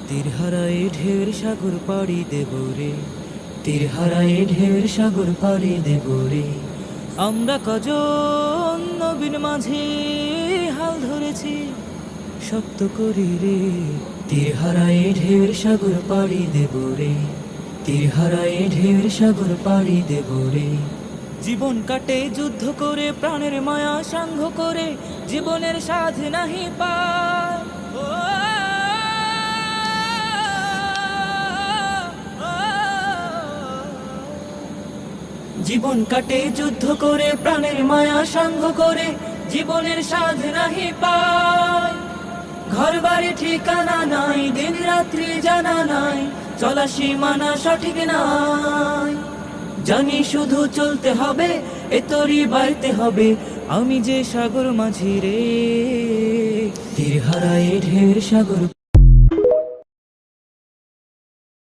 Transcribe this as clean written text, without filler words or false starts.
তীর হারায় ঢেউর সাগর পাড়ি দেব রে, তীর হারায় ঢেউর সাগর পাড়ি দেব রে। আমরা কজন নবীন মাঝে হাল ধরেছি, শক্ত করি রে। তীর হারায় ঢেউর সাগর পাড়ি দেব রে, তীর হারায় ঢেউর সাগর পাড়ি দেব রে। জীবন কাটে যুদ্ধ করে, প্রাণের মায়া সাঙ্গ করে, জীবনের সাধ নাহি পায়। জীবন কাটে যুদ্ধ করে, প্রাণের মায়া সাঙ্গ করে, জীবনের সাধ নাহি পায়। ঘর বাড়ি ঠিকানা নাই, দিন রাত্রি জানা নাই, চলা সীমানা সঠিক নাই। জানি শুধু চলতে হবে, এ তরি বাইতে হবে, আমি যে সাগর মাঝি রে। তীর হারায় ঢেউর সাগর